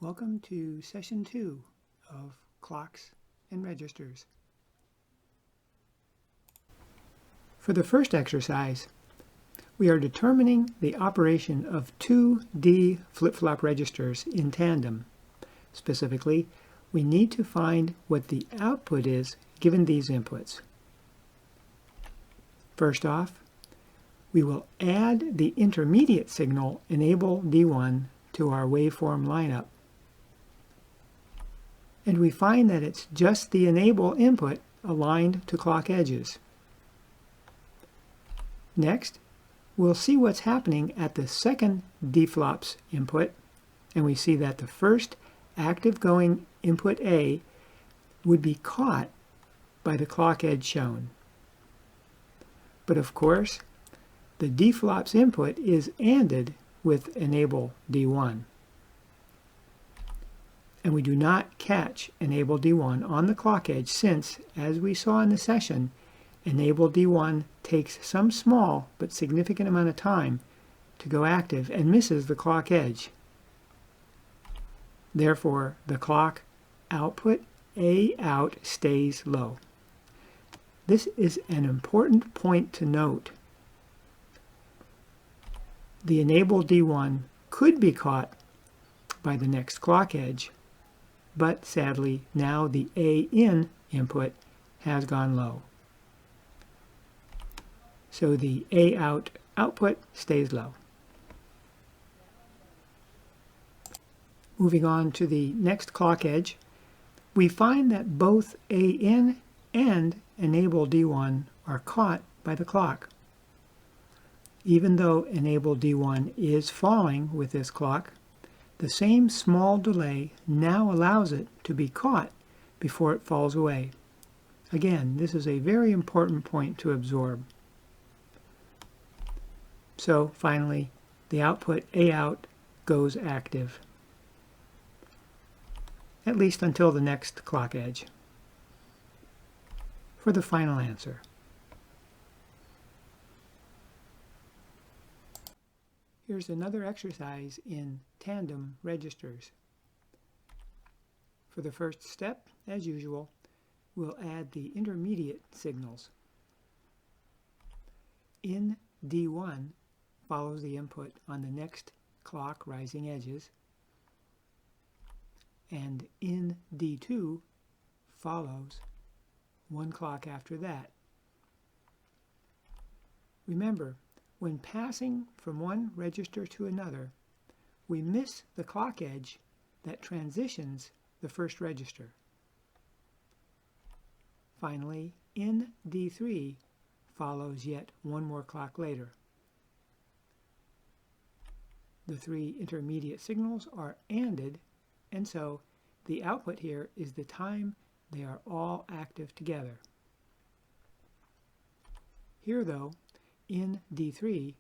Welcome to Session 2 of Clocks and Registers. For the first exercise, we are determining the operation of two D flip-flop registers in tandem. Specifically, we need to find what the output is given these inputs. First off, we will add the intermediate signal enable D1 to our waveform lineup. And we find that it's just the enable input aligned to clock edges. Next, we'll see what's happening at the second D-flops input, and we see that the first active going input A would be caught by the clock edge shown. But of course, the D-flops input is ANDed with enable D1. And we do not catch enable D1 on the clock edge since, as we saw in the session, enable D1 takes some small but significant amount of time to go active and misses the clock edge. Therefore, the clock output A out stays low. This is an important point to note. The enable D1 could be caught by the next clock edge, but sadly now the A in input has gone low. So the A out output stays low. Moving on to the next clock edge, we find that both A in and enable D1 are caught by the clock. Even though enable D1 is falling with this clock, the same small delay now allows it to be caught before it falls away. Again, this is a very important point to absorb. So finally, the output A out goes active, at least until the next clock edge. For the final answer. Here's another exercise in tandem registers. For the first step, as usual, we'll add the intermediate signals. In D1 follows the input on the next clock rising edges, and in D2 follows one clock after that. Remember, when passing from one register to another, we miss the clock edge that transitions the first register. Finally, in D3 follows yet one more clock later. The three intermediate signals are ANDed, and so the output here is the time they are all active together. Here, though, in D3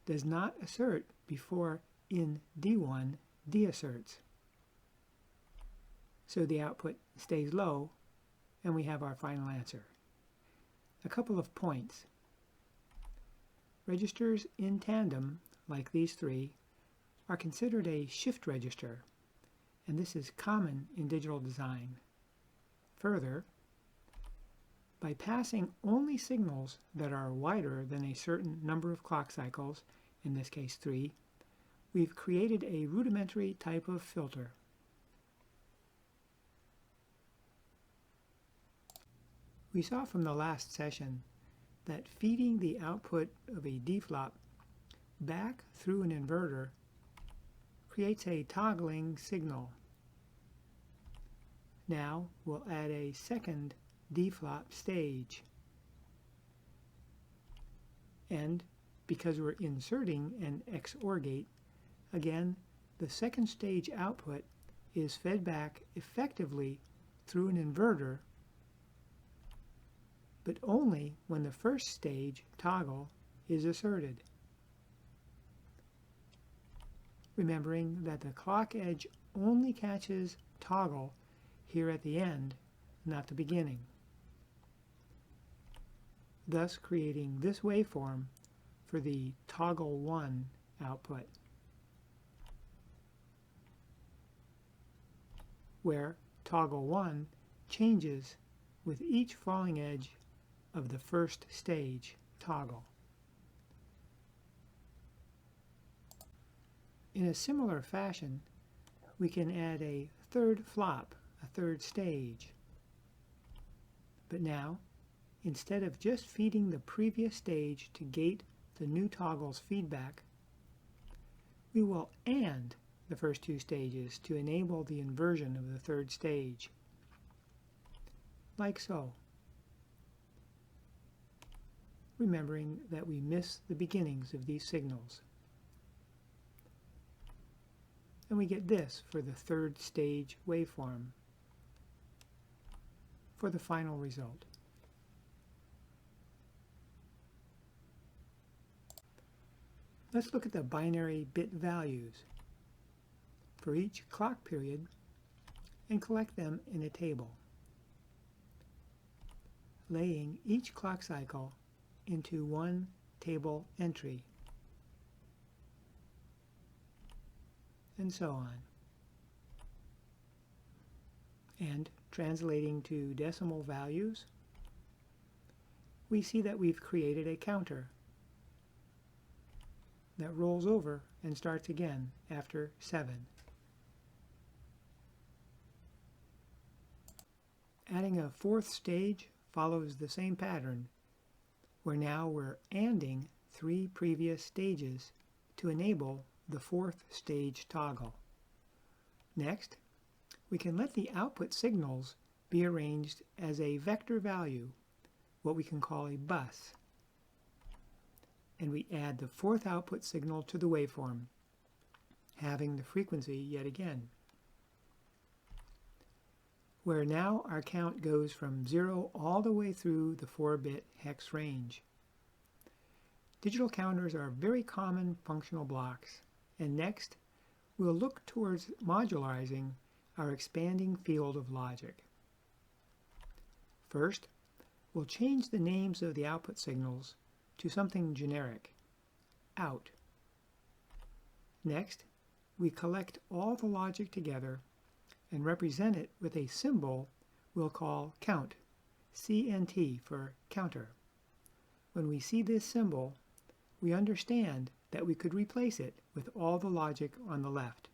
does not assert before in D1 deasserts. So the output stays low, and we have our final answer. A couple of points. Registers in tandem, like these three, are considered a shift register, and this is common in digital design. Further, by passing only signals that are wider than a certain number of clock cycles, in this case 3, we've created a rudimentary type of filter. We saw from the last session that feeding the output of a D-flop back through an inverter creates a toggling signal. Now we'll add a second D-flop stage. And because we're inserting an XOR gate, again, the second stage output is fed back effectively through an inverter, but only when the first stage toggle is asserted. Remembering that the clock edge only catches toggle here at the end, not the beginning, thus creating this waveform for the toggle 1 output. where toggle 1 changes with each falling edge of the first stage toggle. In a similar fashion, we can add a third flop, a third stage. But now, instead of just feeding the previous stage to gate the new toggle's feedback, we will AND the first two stages to enable the inversion of the third stage, like so. Remembering that we miss the beginnings of these signals. And we get this for the third stage waveform for the final result. Let's look at the binary bit values for each clock period and collect them in a table, laying each clock cycle into one table entry, and so on. And translating to decimal values, we see that we've created a counter that rolls over and starts again after 7. Adding a fourth stage follows the same pattern, where now we're ANDing 3 previous stages to enable the fourth stage toggle. Next, we can let the output signals be arranged as a vector value, what we can call a bus. And we add the fourth output signal to the waveform, having the frequency yet again, where now our count goes from 0 all the way through the 4-bit hex range. Digital counters are very common functional blocks, and next we'll look towards modularizing our expanding field of logic. First, we'll change the names of the output signals to something generic, out. Next, we collect all the logic together and represent it with a symbol we'll call count, CNT for counter. When we see this symbol, we understand that we could replace it with all the logic on the left.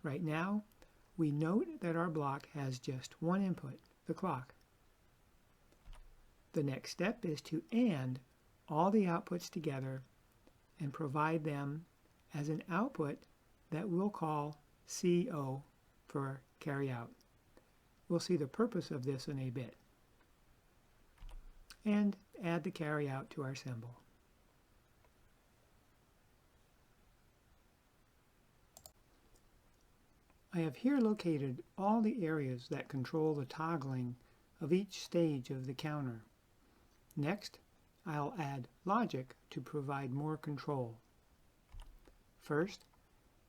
Right now, we note that our block has just one input, the clock. The next step is to AND all the outputs together and provide them as an output that we'll call CO for carry out. We'll see the purpose of this in a bit. And add the carry out to our symbol. I have here located all the areas that control the toggling of each stage of the counter. Next, I'll add logic to provide more control. First,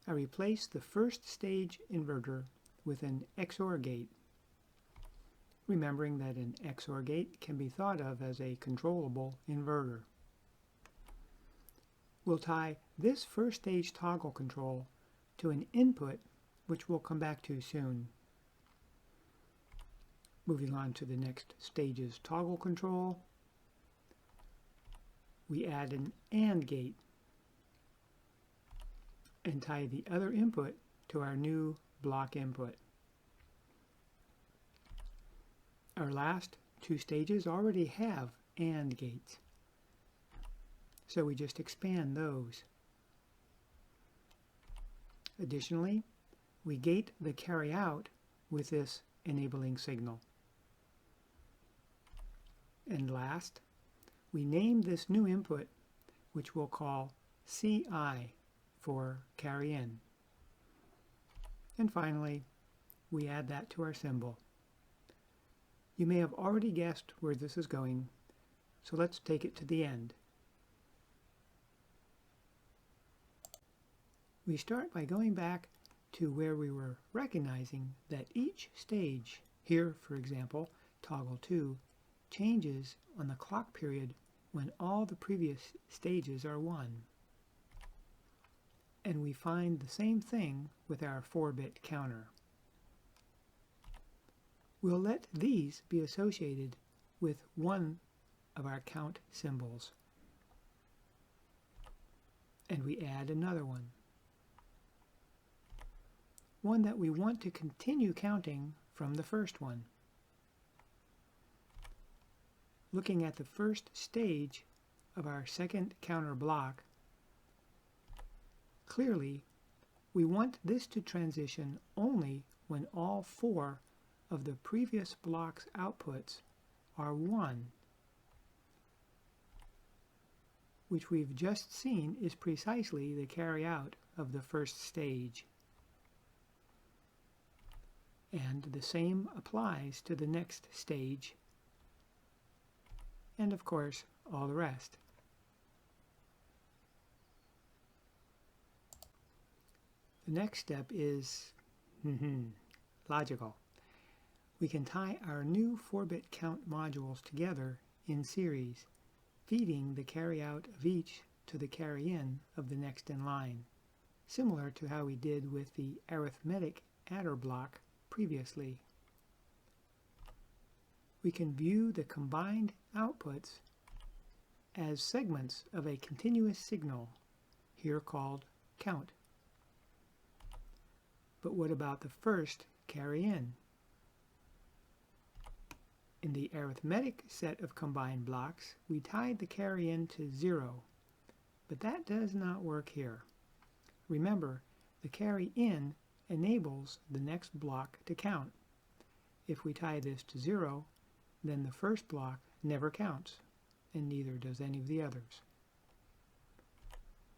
I replace the first stage inverter with an XOR gate, remembering that an XOR gate can be thought of as a controllable inverter. We'll tie this first stage toggle control to an input, which we'll come back to soon. Moving on to the next stage's toggle control, we add an AND gate and tie the other input to our new block input. Our last two stages already have AND gates, so we just expand those. Additionally, we gate the carry out with this enabling signal. And last, we name this new input, which we'll call CI for carry in. And finally, we add that to our symbol. You may have already guessed where this is going, so let's take it to the end. We start by going back to where we were recognizing that each stage, here for example, toggle 2, changes on the clock period when all the previous stages are 1. And we find the same thing with our 4-bit counter. We'll let these be associated with one of our count symbols. And we add another one. One that we want to continue counting from the first one. Looking at the first stage of our second counter block, clearly we want this to transition only when all four of the previous block's outputs are 1, which we've just seen is precisely the carry-out of the first stage. And the same applies to the next stage, and of course all the rest. The next step is logical. We can tie our new 4-bit count modules together in series, feeding the carry-out of each to the carry-in of the next in line, similar to how we did with the arithmetic adder block previously. We can view the combined outputs as segments of a continuous signal, here called count. But what about the first carry-in? In the arithmetic set of combined blocks, we tied the carry-in to 0, but that does not work here. Remember, the carry-in enables the next block to count. If we tie this to 0, then the first block never counts, and neither does any of the others.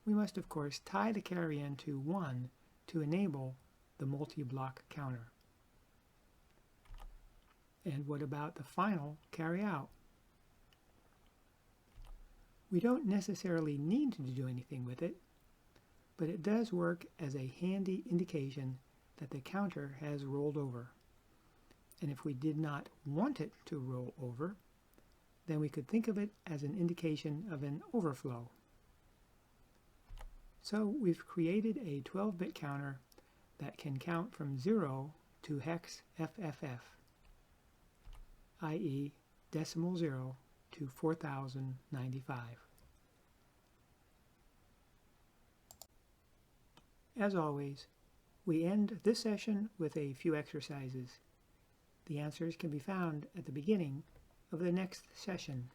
We must, of course, tie the carry-in to 1 to enable the multi-block counter. And what about the final carry-out? We don't necessarily need to do anything with it, but it does work as a handy indication that the counter has rolled over. And if we did not want it to roll over, then we could think of it as an indication of an overflow. So we've created a 12-bit counter that can count from 0 to hex FFF, i.e. decimal 0 to 4095. As always, we end this session with a few exercises. The answers can be found at the beginning of the next session.